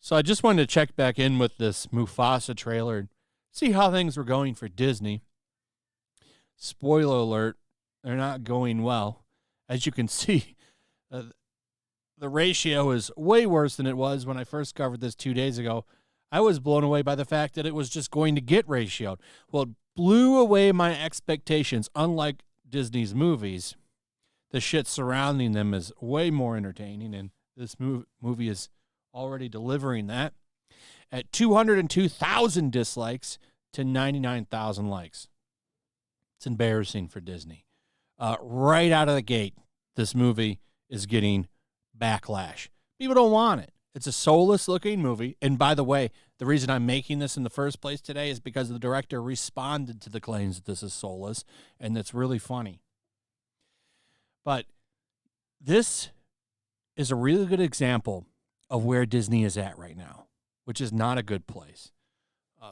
So I just wanted to check back in with this Mufasa trailer and see how things were going for Disney. Spoiler alert, they're not going well. As you can see, the ratio is way worse than it was when I first covered this 2 days ago. I was blown away by the fact that it was just going to get ratioed. Well, it blew away my expectations. Unlike Disney's movies, the shit surrounding them is way more entertaining, and this movie is already delivering that at 202,000 dislikes to 99,000 likes. It's embarrassing for Disney. Right out of the gate, this movie is getting backlash. People don't want it. It's a soulless-looking movie. And by the way, the reason I'm making this in the first place today is because the director responded to the claims that this is soulless, and it's really funny. But this is a really good example of where Disney is at right now, which is not a good place.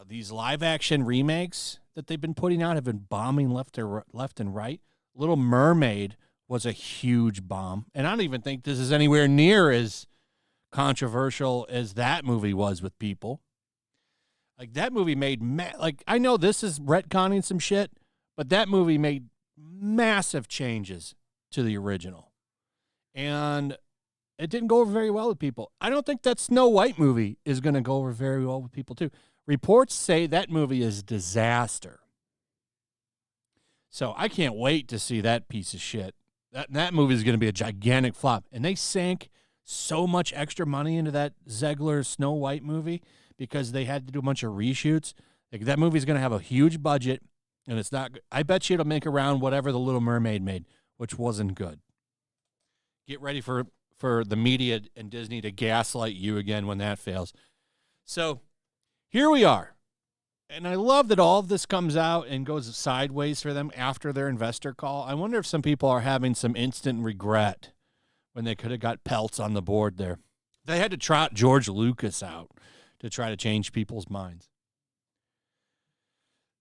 These live-action remakes that they've been putting out have been bombing left and right. Little Mermaid was a huge bomb, and I don't even think this is anywhere near as controversial as that movie was with people. Like, that movie made, I know this is retconning some shit, but that movie made massive changes to the original. And it didn't go over very well with people. I don't think that Snow White movie is going to go over very well with people, too. Reports say that movie is a disaster. So I can't wait to see that piece of shit. That movie is going to be a gigantic flop. And they sank so much extra money into that Zegler Snow White movie because they had to do a bunch of reshoots. Like, that movie is going to have a huge budget, and it's not. I bet you it'll make around whatever The Little Mermaid made, which wasn't good. Get ready for the media and Disney to gaslight you again when that fails. So here we are. And I love that all of this comes out and goes sideways for them after their investor call. I wonder if some people are having some instant regret when they could have got pelts on the board there. They had to trot George Lucas out to try to change people's minds.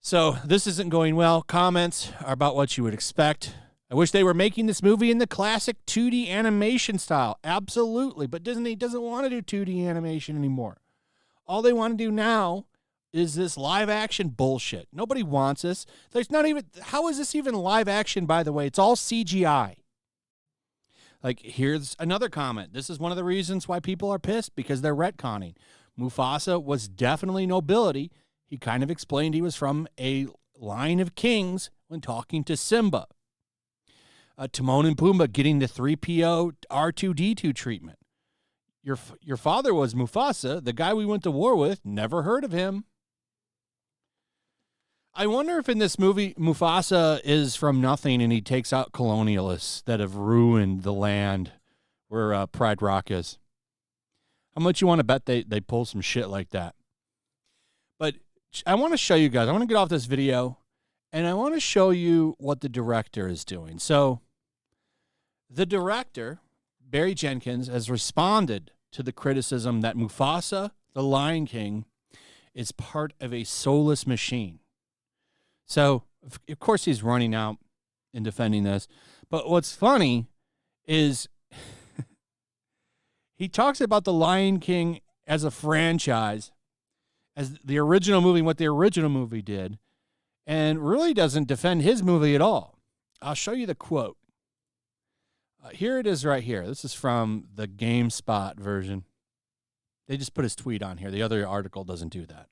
So this isn't going well. Comments are about what you would expect. I wish they were making this movie in the classic 2D animation style. Absolutely. But Disney doesn't want to do 2D animation anymore. All they want to do now is this live action bullshit. Nobody wants this. There's not even, how is this even live action, by the way? It's all CGI. Like, here's another comment. This is one of the reasons why people are pissed, because they're retconning. Mufasa was definitely nobility. He kind of explained he was from a line of kings when talking to Simba. Timon and Pumbaa getting the 3PO R2-D2 treatment. Your father was Mufasa, the guy we went to war with. Never heard of him. I wonder if in this movie Mufasa is from nothing and he takes out colonialists that have ruined the land where Pride Rock is. How much you want to bet they pull some shit like that? But I want to show you guys. I want to get off this video, and I want to show you what the director is doing. So the director, Barry Jenkins, has responded to the criticism that Mufasa, the Lion King, is part of a soulless machine. So, of course, he's running out and defending this. But what's funny is he talks about the Lion King as a franchise, as the original movie, what the original movie did, and really doesn't defend his movie at all. I'll show you the quote. Here it is right here. This is from the GameSpot version. They just put his tweet on here. The other article doesn't do that.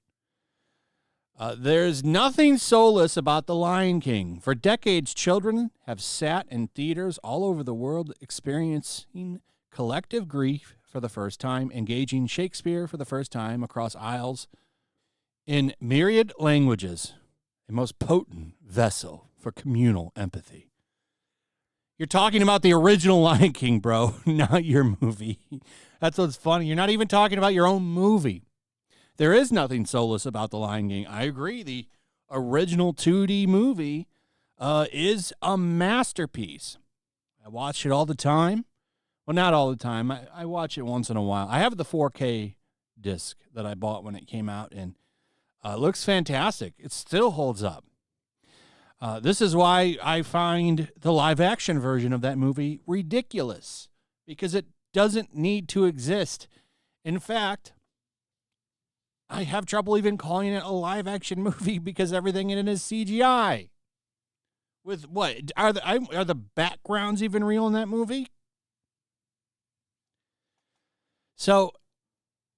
There's nothing soulless about The Lion King. For decades, children have sat in theaters all over the world experiencing collective grief for the first time, engaging Shakespeare for the first time across aisles in myriad languages, a most potent vessel for communal empathy. You're talking about the original Lion King, bro, not your movie. That's what's funny. You're not even talking about your own movie. There is nothing soulless about The Lion King. I agree. The original 2D movie is a masterpiece. I watch it all the time. Well, not all the time. I watch it once in a while. I have the 4K disc that I bought when it came out, and it looks fantastic. It still holds up. This is why I find the live action version of that movie ridiculous, because it doesn't need to exist. In fact, I have trouble even calling it a live action movie because everything in it is CGI. With what? Are the backgrounds even real in that movie? So,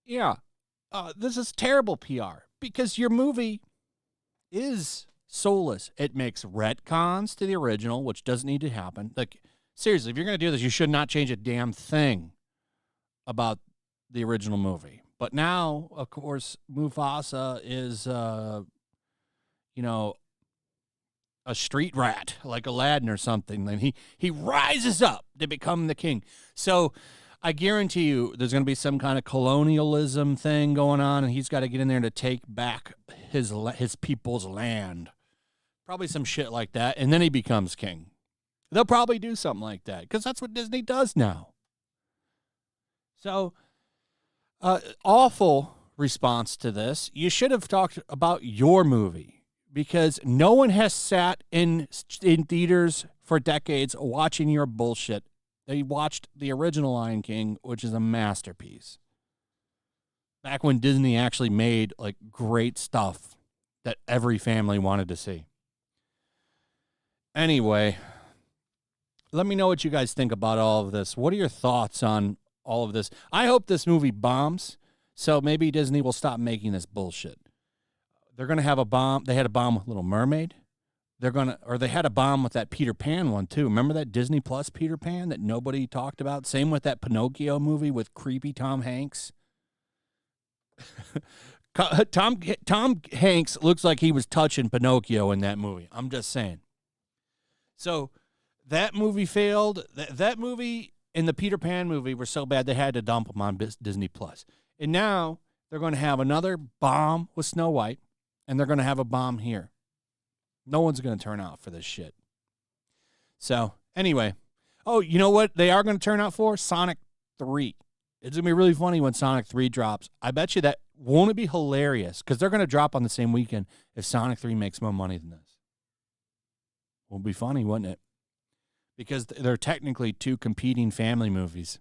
yeah, this is terrible PR because your movie is soulless. It makes retcons to the original, which doesn't need to happen. Like, seriously, if you're going to do this, you should not change a damn thing about the original movie. But now, of course, Mufasa is, a street rat, like Aladdin or something. And he rises up to become the king. So I guarantee you there's going to be some kind of colonialism thing going on, and he's got to get in there to take back his people's land. Probably some shit like that, and then he becomes king. They'll probably do something like that, because that's what Disney does now. So, awful response to this. You should have talked about your movie, because no one has sat in theaters for decades watching your bullshit. They watched the original Lion King, which is a masterpiece. Back when Disney actually made like great stuff that every family wanted to see. Anyway, let me know what you guys think about all of this. What are your thoughts on all of this? I hope this movie bombs, so maybe Disney will stop making this bullshit. They're going to have a bomb. They had a bomb with Little Mermaid. They had a bomb with that Peter Pan one too. Remember that Disney Plus Peter Pan that nobody talked about? Same with that Pinocchio movie with creepy Tom Hanks. Tom Hanks looks like he was touching Pinocchio in that movie. I'm just saying. So that movie failed. That movie and the Peter Pan movie were so bad they had to dump them on Disney Plus. And now they're going to have another bomb with Snow White, and they're going to have a bomb here. No one's going to turn out for this shit. So, anyway. Oh, you know what they are going to turn out for? Sonic 3. It's going to be really funny when Sonic 3 drops. I bet you that won't it be hilarious? Because they're going to drop on the same weekend if Sonic 3 makes more money than this. Will be funny, wouldn't it? Because they're technically two competing family movies.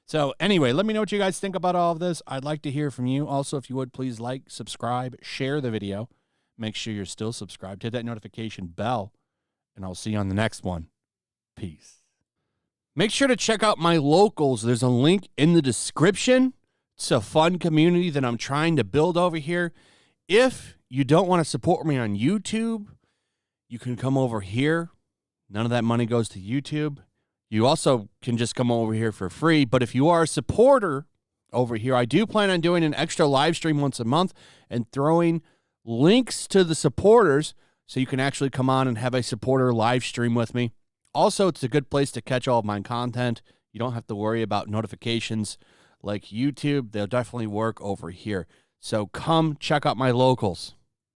So, anyway, let me know what you guys think about all of this. I'd like to hear from you. Also, if you would, please like, subscribe, share the video. Make sure you're still subscribed. Hit that notification bell, and I'll see you on the next one. Peace. Make sure to check out my locals. There's a link in the description. It's a fun community that I'm trying to build over here. If you don't want to support me on YouTube, you can come over here. None of that money goes to YouTube. You also can just come over here for free. But if you are a supporter over here, I do plan on doing an extra live stream once a month and throwing links to the supporters so you can actually come on and have a supporter live stream with me. Also, it's a good place to catch all of my content. You don't have to worry about notifications like YouTube. They'll definitely work over here. So come check out my locals.